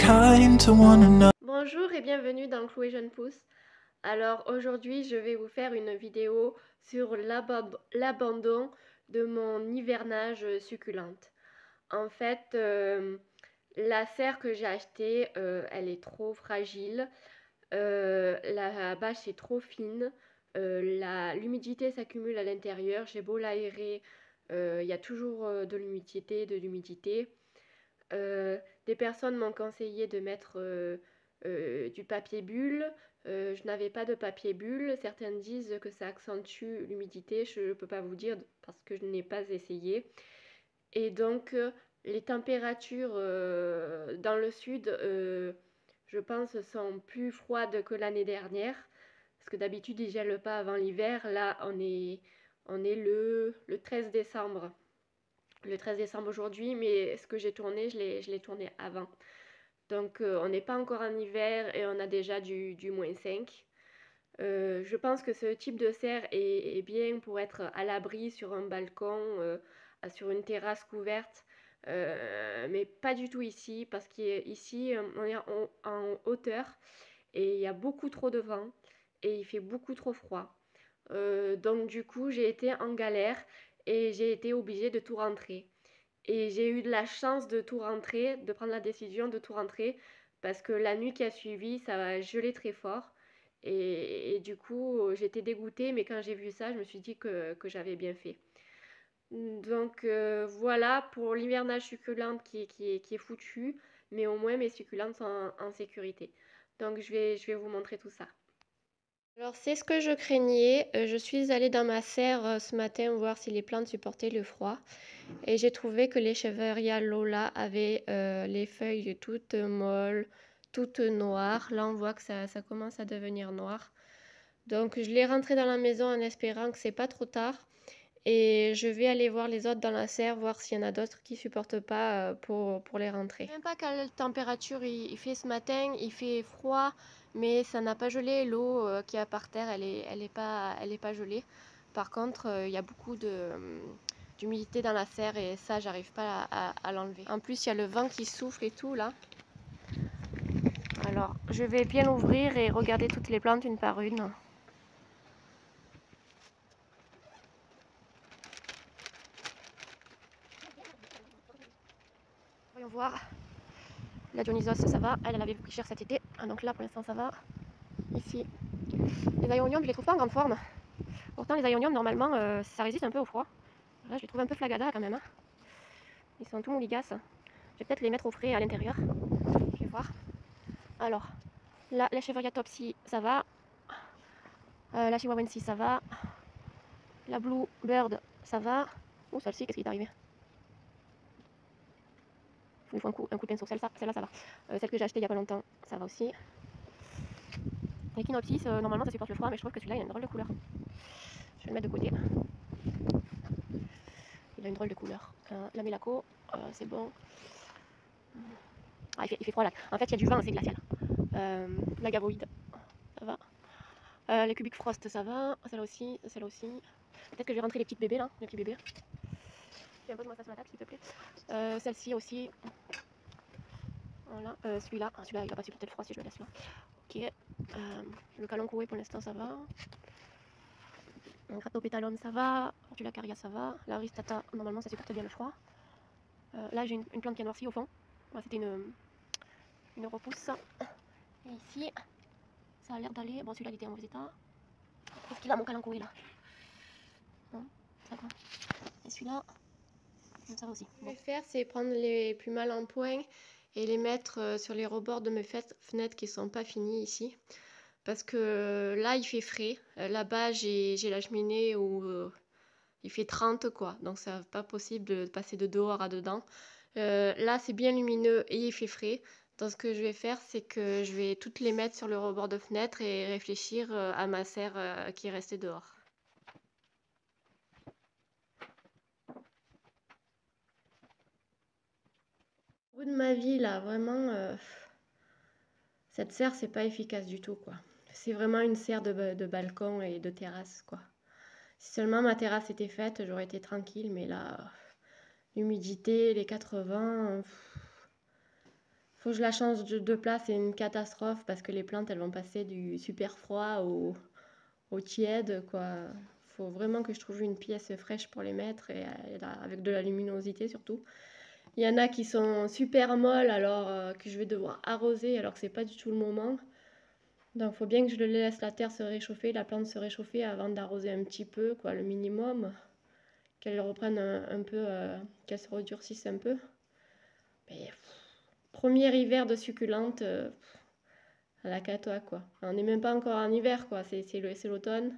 kind to one another. Bonjour et bienvenue dans Chloé Jeune Pousse. Alors aujourd'hui je vais vous faire une vidéo sur l'abandon de mon hivernage succulente. En fait la serre que j'ai achetée elle est trop fragile, la bâche est trop fine, l'humidité s'accumule à l'intérieur, j'ai beau l'aérer, il y a toujours de l'humidité. Des personnes m'ont conseillé de mettre du papier bulle. Je n'avais pas de papier bulle. Certaines disent que ça accentue l'humidité. Je ne peux pas vous dire parce que je n'ai pas essayé. Et donc, les températures dans le sud, je pense, sont plus froides que l'année dernière. Parce que d'habitude, ils ne gèlent pas avant l'hiver. Là, on est le 13 décembre. Le 13 décembre aujourd'hui, mais ce que j'ai tourné, je l'ai tourné avant. Donc on n'est pas encore en hiver et on a déjà du -5. Je pense que ce type de serre est bien pour être à l'abri sur un balcon, sur une terrasse couverte, mais pas du tout ici, parce qu'ici on est en hauteur et il y a beaucoup trop de vent et il fait beaucoup trop froid. Donc du coup j'ai été en galère et j'ai été obligée de tout rentrer. Et j'ai eu de la chance de tout rentrer, de prendre la décision de tout rentrer, parce que la nuit qui a suivi, ça a gelé très fort. Et du coup, j'étais dégoûtée, mais quand j'ai vu ça, je me suis dit que j'avais bien fait. Donc voilà pour l'hivernage succulente qui est foutu, mais au moins mes succulentes sont en sécurité. Donc je vais vous montrer tout ça. Alors c'est ce que je craignais. Je suis allée dans ma serre ce matin voir si les plantes supportaient le froid. Et j'ai trouvé que l'Echeveria Lola avait les feuilles toutes molles, toutes noires. Là, on voit que ça commence à devenir noir. Donc, je l'ai rentré dans la maison en espérant que c'est pas trop tard. Et je vais aller voir les autres dans la serre, voir s'il y en a d'autres qui supportent pas pour les rentrer. Je ne sais même pas quelle température il fait ce matin. Il fait froid, mais ça n'a pas gelé. L'eau qui est par terre, elle est pas gelée. Par contre, il y a beaucoup d'humidité dans la serre et ça, j'arrive pas à l'enlever. En plus, il y a le vent qui souffle et tout là. Alors, je vais bien ouvrir et regarder toutes les plantes une par une. Voyons voir. La Dionysos, ça va. Elle avait pris cher cet été. Ah, donc là, pour l'instant, ça va. Ici, les aéoniums, je les trouve pas en grande forme. Pourtant, les aéoniums, normalement, ça résiste un peu au froid. Là, je les trouve un peu flagada quand même. Hein. Ils sont tout mouligasses. Je vais peut-être les mettre au frais à l'intérieur. Je vais voir. Alors, là, la Cheveria Topsy, ça va. La Chihuahuensis, ça va. La Blue Bird, ça va. Oh, celle-ci, qu'est-ce qui est arrivé? Il me faut un coup de pinceau. Celle-là, ça va. Celle que j'ai achetée il y a pas longtemps, ça va aussi. L'Echinopsis, normalement, ça supporte le froid, mais je trouve que celui-là, il a une drôle de couleur. Je vais le mettre de côté. Il a une drôle de couleur. La Melaco, c'est bon. Ah, il fait froid là. En fait, il y a du vent, c'est glacial. La Gavoïde, ça va. Les Cubic Frost, ça va. Celle-là aussi, celle-là aussi. Peut-être que je vais rentrer les petites bébés là, les petits bébés. Fais un peu de massage sur la table, s'il te plaît. Celle-ci aussi. Voilà. Celui-là, il va pas supporter le froid si je le laisse là. Ok. Le Calancoé pour l'instant, ça va. Gratopétalum, ça va. Ortulacaria, ça va. La Aristata, normalement, ça supporte bien le froid. Là, j'ai une plante qui a noirci au fond. Voilà, c'était une repousse. Et ici, ça a l'air d'aller. Bon, celui-là, il était en mauvais état. Qu'est-ce qu'il a, mon Calancoé là? Non, ça va. Et celui-là, ça va aussi. Ce que je vais faire, c'est prendre les plus mal en point et les mettre sur les rebords de mes fenêtres qui sont pas finies ici. Parce que là, il fait frais. Là-bas, j'ai la cheminée où il fait 30 quoi. Donc, c'est pas possible de passer de dehors à dedans. Là, c'est bien lumineux et il fait frais. Donc, ce que je vais faire, c'est que je vais toutes les mettre sur le rebord de fenêtre et réfléchir à ma serre qui est restée dehors. Au bout de ma vie, là, vraiment, cette serre, c'est pas efficace du tout, quoi. C'est vraiment une serre de balcon et de terrasse, quoi. Si seulement ma terrasse était faite, j'aurais été tranquille, mais là, l'humidité, les 80, Faut que je la change de place, c'est une catastrophe parce que les plantes elles vont passer du super froid au tiède quoi. Faut vraiment que je trouve une pièce fraîche pour les mettre et avec de la luminosité surtout. Il y en a qui sont super molles alors que je vais devoir arroser alors que c'est pas du tout le moment. Donc il faut bien que je le laisse la terre se réchauffer, la plante se réchauffer avant d'arroser un petit peu quoi, le minimum. Qu'elle reprenne un peu, qu'elle se redurcisse un peu. Mais premier hiver de succulente, à la catoa quoi. On n'est même pas encore en hiver quoi, c'est l'automne.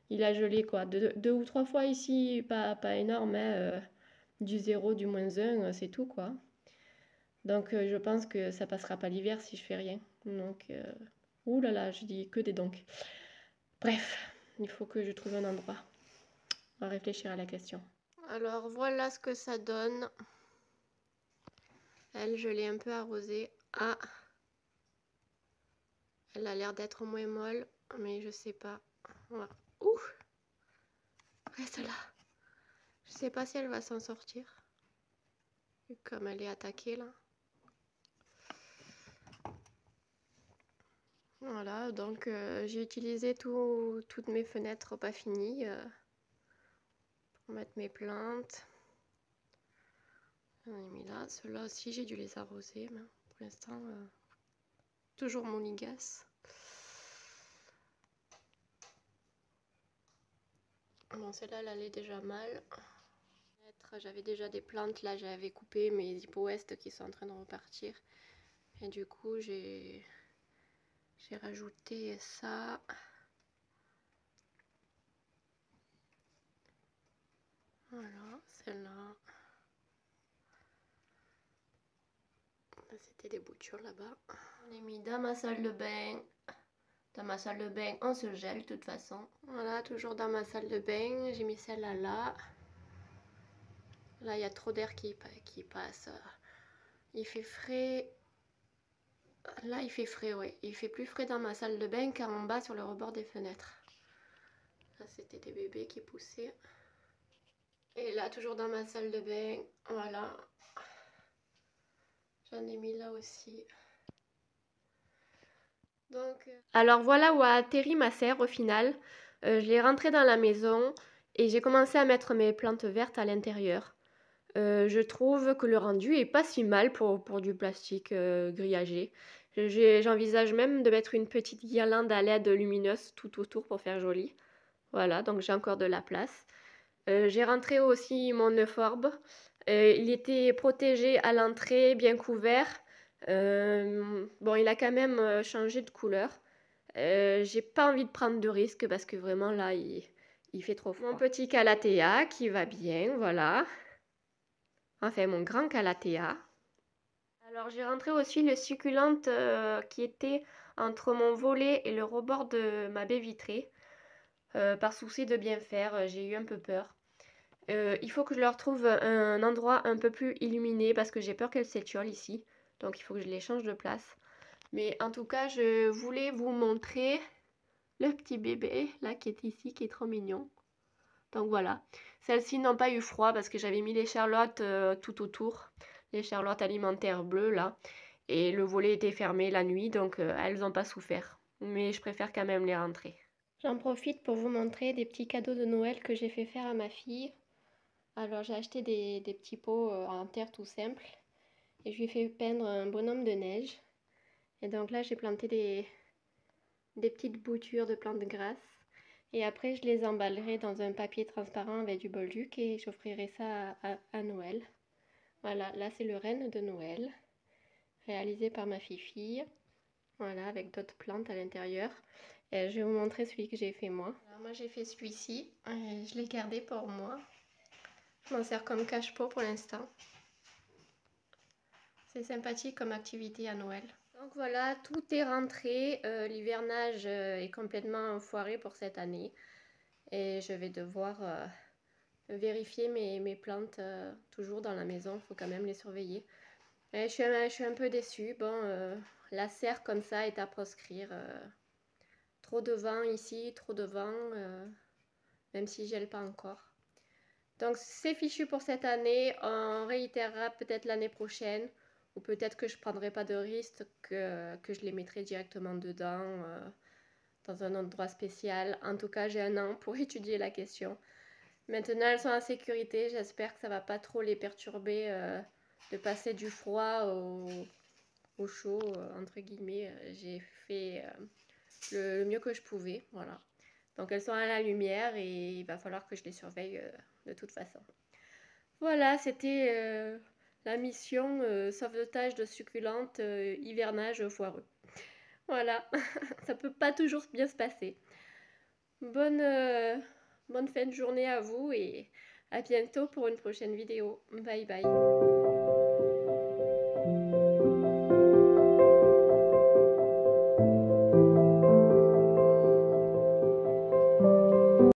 Il a gelé quoi, deux ou trois fois ici, pas énorme, hein, du 0, du -1, c'est tout quoi. Donc je pense que ça passera pas l'hiver si je fais rien. Donc, ouh là là, je dis que des donc. Bref, il faut que je trouve un endroit. On va réfléchir à la question. Alors voilà ce que ça donne. Elle, je l'ai un peu arrosée. Ah, elle a l'air d'être moins molle, mais je sais pas. Voilà. Ouh, reste là. Je sais pas si elle va s'en sortir. Comme elle est attaquée là. Voilà, donc j'ai utilisé toutes mes fenêtres pas finies pour mettre mes plantes. J'en ai mis là. Ceux-là aussi, j'ai dû les arroser, mais pour l'instant, toujours mon ligasse. Bon, celle-là, elle allait déjà mal. J'avais déjà des plantes, là j'avais coupé mes hypoestes qui sont en train de repartir. Et du coup, j'ai rajouté ça. Voilà, celle-là. C'était des boutures là-bas. On est mis dans ma salle de bain. Dans ma salle de bain, on se gèle de toute façon. Voilà, toujours dans ma salle de bain. J'ai mis celle-là là. Là, il y a trop d'air qui passe. Il fait frais. Là, il fait frais, ouais. Il fait plus frais dans ma salle de bain qu'en bas sur le rebord des fenêtres. Là, c'était des bébés qui poussaient. Et là, toujours dans ma salle de bain. Voilà. J'en ai mis là aussi. Donc, alors voilà où a atterri ma serre au final. Je l'ai rentrée dans la maison et j'ai commencé à mettre mes plantes vertes à l'intérieur. Je trouve que le rendu est pas si mal pour du plastique grillagé. J'envisage même de mettre une petite guirlande à LED lumineuse tout autour pour faire joli. Voilà, donc j'ai encore de la place. J'ai rentré aussi mon euphorbes. Il était protégé à l'entrée, bien couvert. Bon, il a quand même changé de couleur. J'ai pas envie de prendre de risques parce que vraiment là, il fait trop froid. Mon petit calathea qui va bien, voilà. Enfin, mon grand calathea. Alors, j'ai rentré aussi le succulente qui était entre mon volet et le rebord de ma baie vitrée. Par souci de bien faire, j'ai eu un peu peur. Il faut que je leur trouve un endroit un peu plus illuminé parce que j'ai peur qu'elles s'étiolent ici. Donc, il faut que je les change de place. Mais en tout cas, je voulais vous montrer le petit bébé là qui est ici, qui est trop mignon. Donc voilà, celles-ci n'ont pas eu froid parce que j'avais mis les charlottes tout autour, les charlottes alimentaires bleues là, et le volet était fermé la nuit, donc elles n'ont pas souffert. Mais je préfère quand même les rentrer. J'en profite pour vous montrer des petits cadeaux de Noël que j'ai fait faire à ma fille. Alors j'ai acheté des petits pots en terre tout simple et je lui ai fait peindre un bonhomme de neige. Et donc là j'ai planté des petites boutures de plantes grasses. Et après, je les emballerai dans un papier transparent avec du bolduc et j'offrirai ça à Noël. Voilà, là c'est le renne de Noël, réalisé par ma fille. Voilà, avec d'autres plantes à l'intérieur. Et je vais vous montrer celui que j'ai fait moi. Alors, moi j'ai fait celui-ci, je l'ai gardé pour moi. Je m'en sers comme cache-pot pour l'instant. C'est sympathique comme activité à Noël. Donc voilà, tout est rentré. L'hivernage est complètement foiré pour cette année. Et je vais devoir vérifier mes plantes toujours dans la maison. Il faut quand même les surveiller. Et je suis un peu déçue. Bon, la serre comme ça est à proscrire. Trop de vent ici, trop de vent. Même si je gèle pas encore. Donc c'est fichu pour cette année. On réitérera peut-être l'année prochaine. Ou peut-être que je prendrai pas de risque, que je les mettrai directement dedans, dans un endroit spécial. En tout cas, j'ai un an pour étudier la question. Maintenant, elles sont en sécurité. J'espère que ça va pas trop les perturber de passer du froid au chaud, entre guillemets. J'ai fait le mieux que je pouvais, voilà. Donc elles sont à la lumière et il va falloir que je les surveille de toute façon. Voilà, c'était la mission sauvetage de succulentes hivernage foireux. Voilà, ça peut pas toujours bien se passer. Bonne fin de journée à vous et à bientôt pour une prochaine vidéo. Bye bye.